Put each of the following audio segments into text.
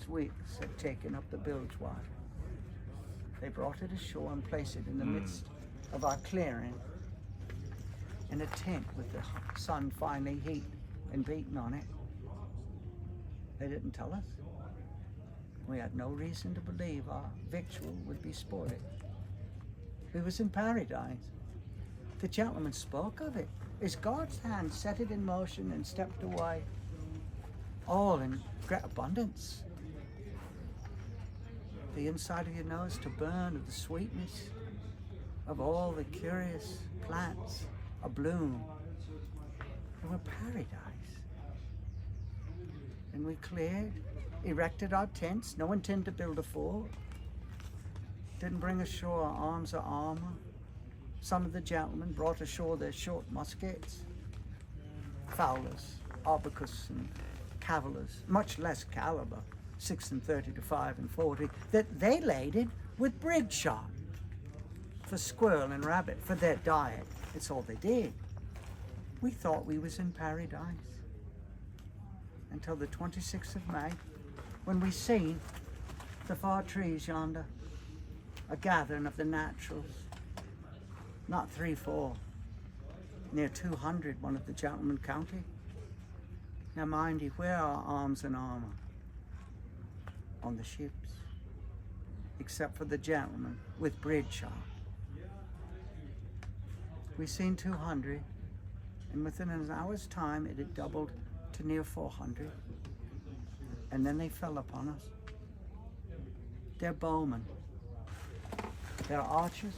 weeks at taking up the bilge water. They brought it ashore and placed it in the midst of our clearing in a tent with the sun finally heat and beating on it. They didn't tell us. We had no reason to believe our victual would be spoiled. We was in paradise. The gentleman spoke of it. As God's hand set it in motion and stepped away, all in great abundance. The inside of your nose to burn of the sweetness of all the curious plants abloom. They were paradise. And we cleared, erected our tents, no intent to build a fort. Didn't bring ashore our arms or armor. Some of the gentlemen brought ashore their short muskets, fowlers, arquebus, and cavaliers, much less caliber, 6 and 30 to 5 and 40, that they laded with bridge shot for squirrel and rabbit for their diet. It's all they did. We thought we was in paradise until the 26th of May, when we seen the far trees yonder, a gathering of the naturals, not 3, 4, near 200, one of the gentlemen counted. Now mind you, where are arms and armor? On the ships, except for the gentlemen with bridge shot. We seen 200, and within an hour's time it had doubled to near 400, and then they fell upon us. They're bowmen, they're archers.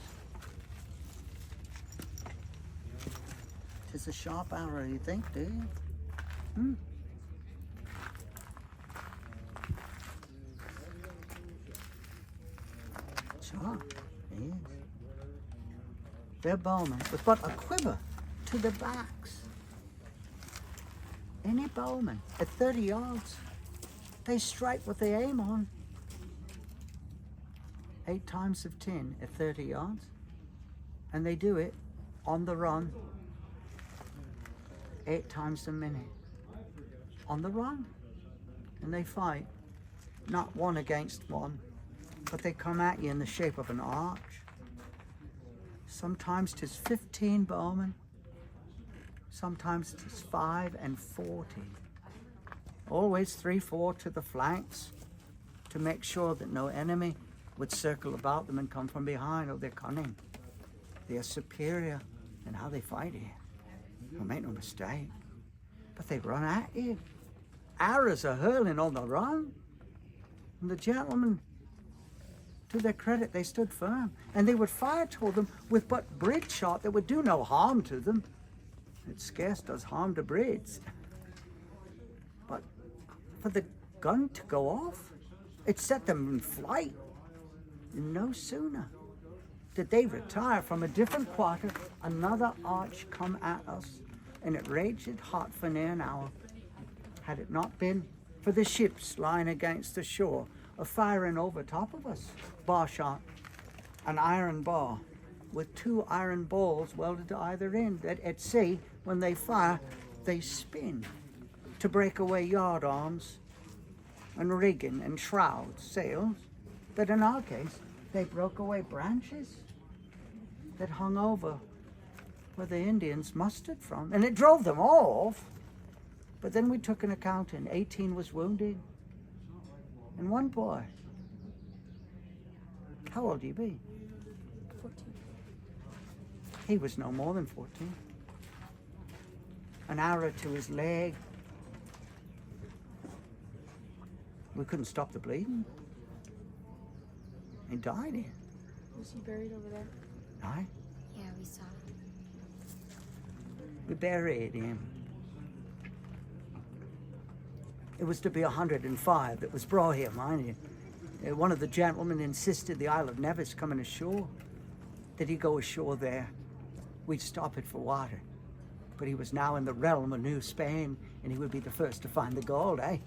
'Tis a sharp arrow, you think, do you? Sharp, yes. They're bowmen with but a quiver to their backs. Any bowman at 30 yards, they strike what they aim on. 8 times of 10 at 30 yards, and they do it on the run 8 times a minute. On the run. And they fight, not one against one, but they come at you in the shape of an arch. Sometimes 'tis 15 bowmen, sometimes 'tis 5 and 40. Always 3, 4 to the flanks to make sure that no enemy would circle about them and come from behind. Oh, they're cunning. They are superior in how they fight here. Don't make no mistake. But they run at you. Arrows are hurling on the run. And the gentlemen, to their credit, they stood firm. And they would fire toward them with but bridge shot that would do no harm to them. It scarce does harm to bridge. But for the gun to go off, it set them in flight. And no sooner did they retire from a different quarter, another arch come at us, and it raged hot for near an hour. Had it not been for the ships lying against the shore, firing over top of us, bar shot, an iron bar with 2 iron balls welded to either end, that at sea, when they fire, they spin to break away yard arms and rigging and shrouds, sails, but in our case, they broke away branches that hung over where the Indians mustered from, and it drove them off. But then we took an account, and 18 was wounded, and 1 boy. How old do you be? 14. He was no more than 14. An arrow to his leg. We couldn't stop the bleeding. He died here. Was he buried over there? Aye. Yeah, we saw. We buried him. It was to be 105 that was brought here, mind you. One of the gentlemen insisted the Isle of Nevis coming ashore, that he go ashore there. We'd stop it for water. But he was now in the realm of New Spain, and he would be the first to find the gold, eh?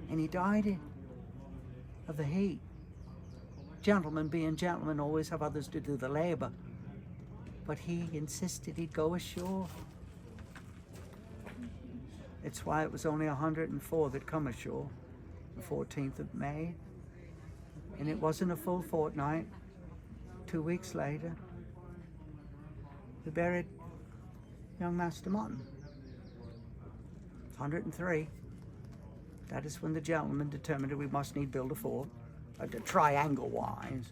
And he died of the heat. Gentlemen being gentlemen always have others to do the labor. But he insisted he'd go ashore. It's why it was only 104 that come ashore. the 14th of May. And it wasn't a full fortnight. 2 weeks later, we buried young Master Martin. 103. That is when the gentleman determined that we must need build a fort, triangle-wise,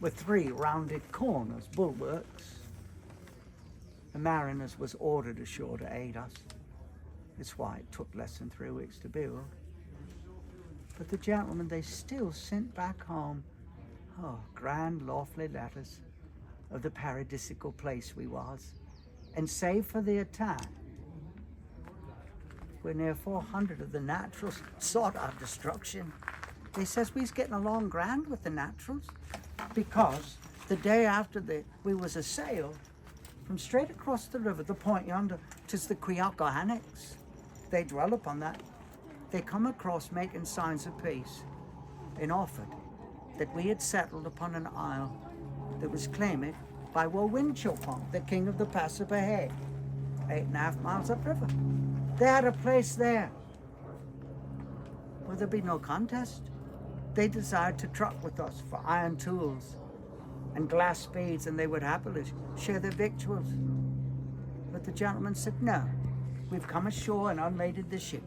with 3 rounded corners, bulwarks. The mariners was ordered ashore to aid us. That's why it took less than 3 weeks to build. But the gentlemen, they still sent back home, grand lofty letters of the paradisical place we was. And save for the attack, where near 400 of the naturals sought our destruction. They says we was getting along grand with the naturals, because the day after we was assailed, from straight across the river, the point yonder, 'tis the Quiocahanics. They dwell upon that. They come across making signs of peace and offered that we had settled upon an isle that was claimed by Wawinchopong, the king of the Passamaquoddy, 8.5 miles upriver. They had a place there where there'd be no contest. They desired to truck with us for iron tools and glass spades, and they would happily share their victuals. But the gentleman said, no, we've come ashore and unladed the ship.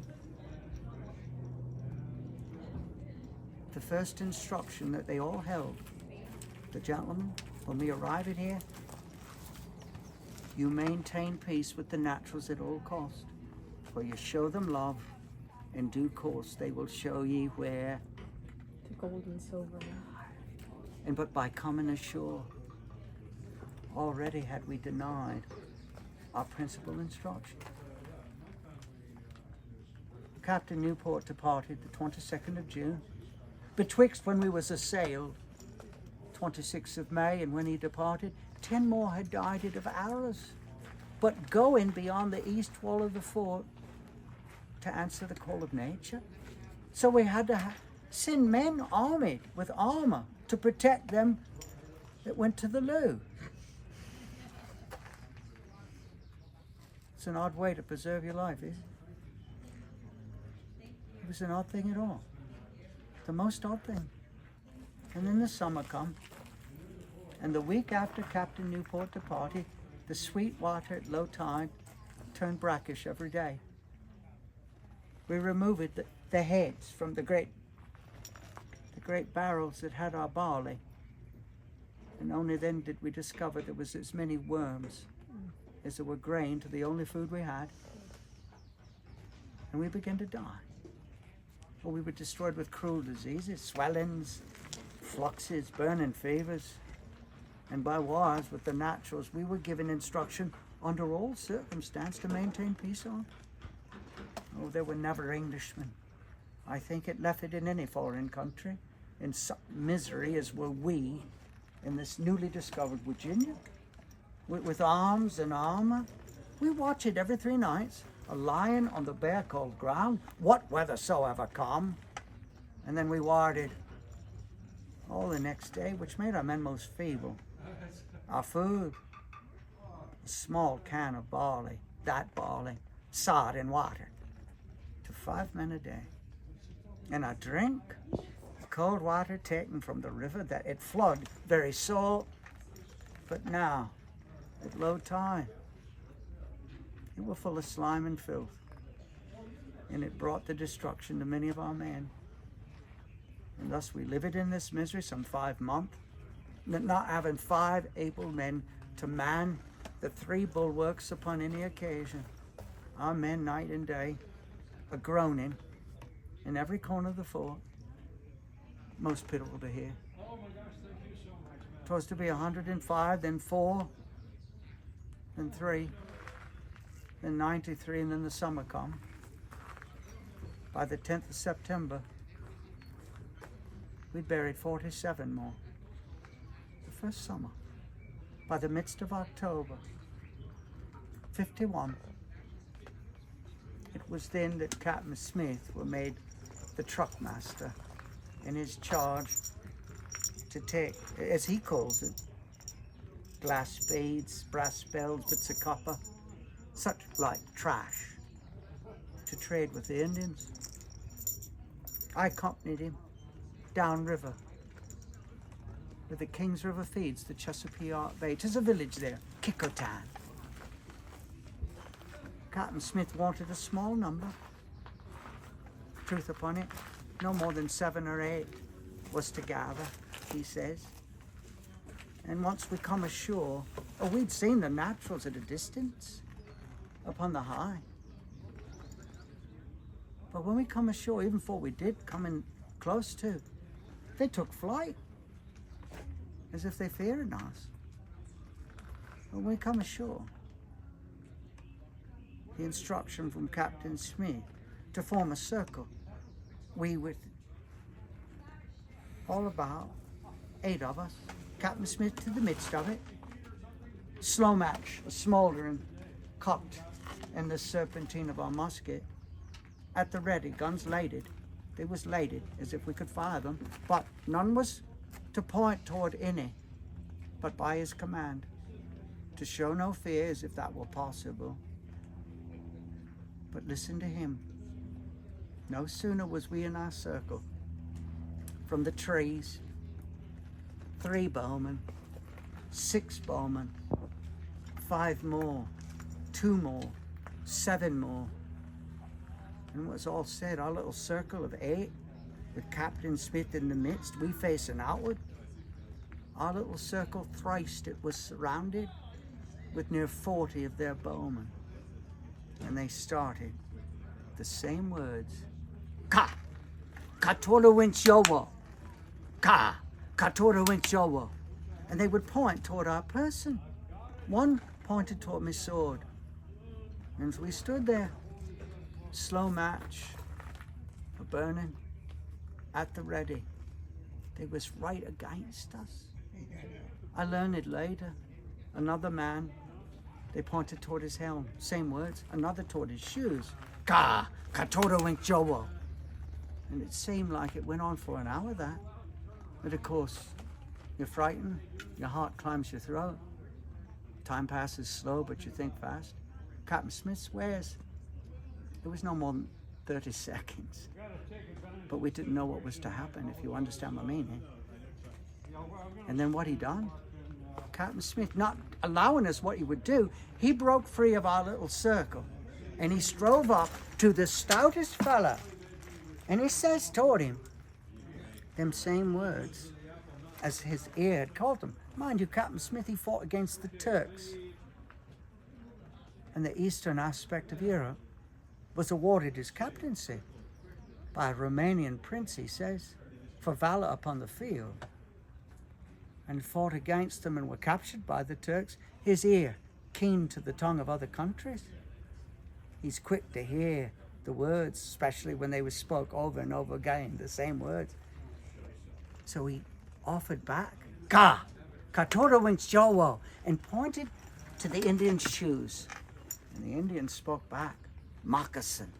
The first instruction that they all held, the gentlemen, when we arrive at here, you maintain peace with the naturals at all cost, for you show them love, in due course they will show ye where. The gold and silver. And but by coming ashore, already had we denied our principal instruction. Captain Newport departed the 22nd of June. Betwixt when we was assailed, 26th of May, and when he departed, 10 more had died of arrows. But going beyond the east wall of the fort to answer the call of nature. So we had to send men armed with armor to protect them that went to the loo. It's an odd way to preserve your life, isn't it? It was an odd thing at all. The most odd thing. And then the summer come, and the week after Captain Newport departed, the sweet water at low tide turned brackish every day. We removed the heads from the great barrels that had our barley, and only then did we discover there was as many worms as there were grain to the only food we had, and we began to die. Well, we were destroyed with cruel diseases, swellings, fluxes, burning fevers, and by wars with the naturals, we were given instruction under all circumstance to maintain peace on. Oh, there were never Englishmen. I think it left it in any foreign country, in some misery as were we in this newly discovered Virginia, with arms and armor. We watch it every 3 nights, a lion on the bare cold ground, what weather soever come, and then we warded all the next day, which made our men most feeble. Our food, a small can of barley, that barley, sod and water, to 5 men a day. And our drink, cold water taken from the river that it flood very salt, but now, at low tide, it was full of slime and filth, and it brought the destruction to many of our men. And thus we lived in this misery some 5 months, not having 5 able men to man the 3 bulwarks upon any occasion. Our men night and day, a groaning in every corner of the fort. Most pitiful to hear. 'Twas to be 105, then 4, then 3, then 93, and then the summer come. By the 10th of September, we buried 47 more. The first summer. By the midst of October, 51. It was then that Captain Smith was made the truck master, in his charge to take, as he calls it, glass spades, brass bells, bits of copper, such like trash, to trade with the Indians. I accompanied him downriver where the King's River feeds the Chesapeake Bay. There's a village there, Kikotan. Captain Smith wanted a small number. Truth upon it, no more than 7 or 8 was to gather, he says. And once we come ashore, we'd seen the naturals at a distance upon the high. But when we come ashore, even before we did come in close to, they took flight as if they feared us. But when we come ashore, the instruction from Captain Smith to form a circle, we with all about 8 of us, Captain Smith to the midst of it, slow match, a smouldering cocked in the serpentine of our musket, at the ready, guns laded. They was laded as if we could fire them, but none was to point toward any, but by his command, to show no fear as if that were possible. But listen to him. No sooner was we in our circle, from the trees, 3 bowmen, 6 bowmen, 5 more, 2 more, 7 more. And it was all said, our little circle of 8, with Captain Smith in the midst, we facing outward. Our little circle thrice it was surrounded with near 40 of their bowmen. And they started the same words. Ka! Katora Winchowo! Ka! Katora Winchowo! And they would point toward our person. One pointed toward my sword. And as we stood there, slow match, a burning, at the ready. They was right against us. I learned it later. Another man, they pointed toward his helm, same words. Another toward his shoes. Ka! Katora Winchowo! And it seemed like it went on for an hour, that. But of course, you're frightened, your heart climbs your throat. Time passes slow, but you think fast. Captain Smith swears it was no more than 30 seconds. But we didn't know what was to happen, if you understand my meaning. And then what he done? Captain Smith, not allowing us what he would do, he broke free of our little circle and he strove up to the stoutest fella. And he says toward him them same words as his ear had called them. Mind you, Captain Smith, he fought against the Turks. And the eastern aspect of Europe was awarded his captaincy by a Romanian prince, he says, for valor upon the field. And fought against them and were captured by the Turks. His ear keen to the tongue of other countries. He's quick to hear the words, especially when they were spoke over and over again, the same words. So he offered back, Ka! Katora Winchowo! And pointed to the Indian's shoes. And the Indian spoke back, moccasin.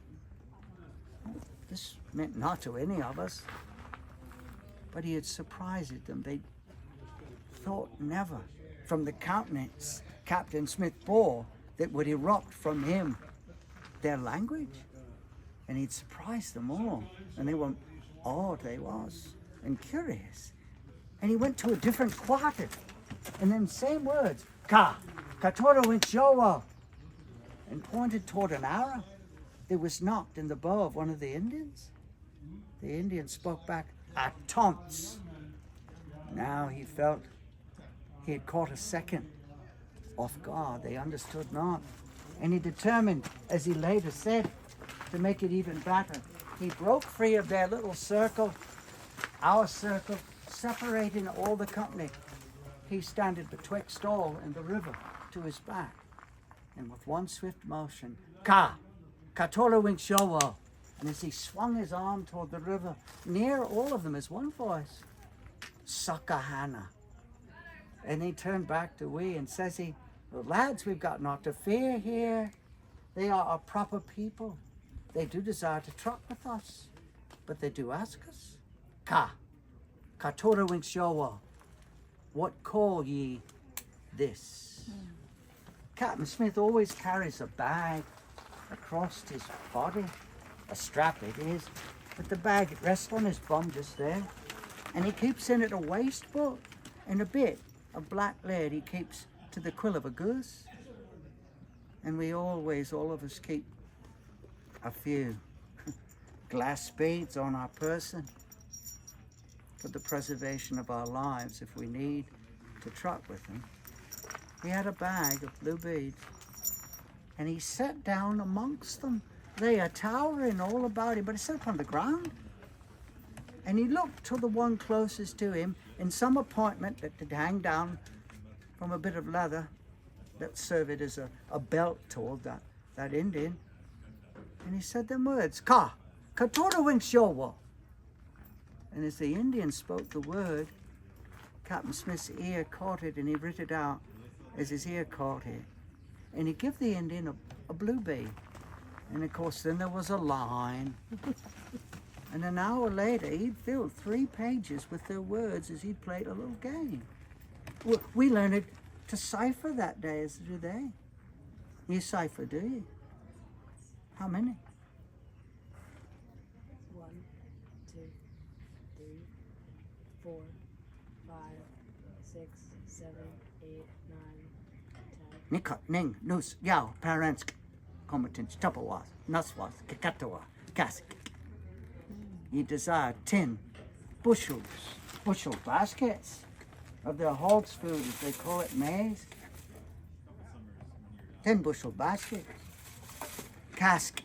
This meant not to any of us, but he had surprised them. They thought never from the countenance Captain Smith bore that would erupt from him their language. And he'd surprised them all. And they were awed, they was, and curious. And he went to a different quarter. And then same words, Ka! Katora Winchowo! And pointed toward an arrow that was knocked in the bow of one of the Indians. The Indian spoke back, "A taunts." Now he felt he had caught a second off guard. They understood not. And he determined, as he later said, to make it even better. He broke free of their little circle, our circle, separating all the company. He standed betwixt all and the river to his back. And with one swift motion, Ka! Katora Winchowo! And as he swung his arm toward the river, near all of them is one voice, Sakahana. And he turned back to we and says he, well, lads, we've got naught to fear here. They are a proper people. They do desire to truck with us, but they do ask us, Ka! Katora Winchowo! What call ye this? Captain Smith always carries a bag across his body, a strap it is, with the bag. It rests on his bum just there. And he keeps in it a waste book and a bit of black lead he keeps to the quill of a goose. And we always, all of us, keep a few glass beads on our person for the preservation of our lives if we need to truck with them. He had a bag of blue beads, and he sat down amongst them. They are towering all about him, but he sat upon the ground. And he looked to the one closest to him in some appointment that did hang down from a bit of leather that served as a belt toward that Indian. And he said them words, Ka Katora Winks Yowo. And as the Indian spoke the word, Captain Smith's ear caught it, and he writ it out as his ear caught it. And he gave the Indian a blue bead. And of course then there was a line. And an hour later he'd filled 3 pages with their words as he'd played a little game. We learned to cipher that day, as do they. You cipher, do you? How many? 1, 2, 3, 4, 5, 6, 7, 8, 9, 10. Nikat, Ning, Nus, Yao, Parents, Combatants, Tupperwas, Nuswas, Kakatawa, Kasik. He desired 10 bushel baskets of their hogs food, as they call it, maize. 10 bushel baskets. Cask,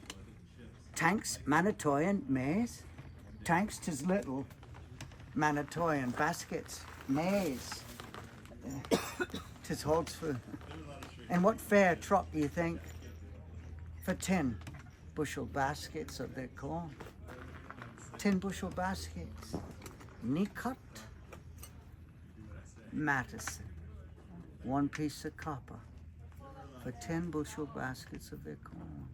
tanks, Manitoyan maize. Tanks, 'tis little Manitoyan baskets, maize. 'Tis hogs food. And what fair truck do you think for 10 bushel baskets of their corn? 10 bushel baskets. Nikot Madison. 1 piece of copper for 10 bushel baskets of their corn.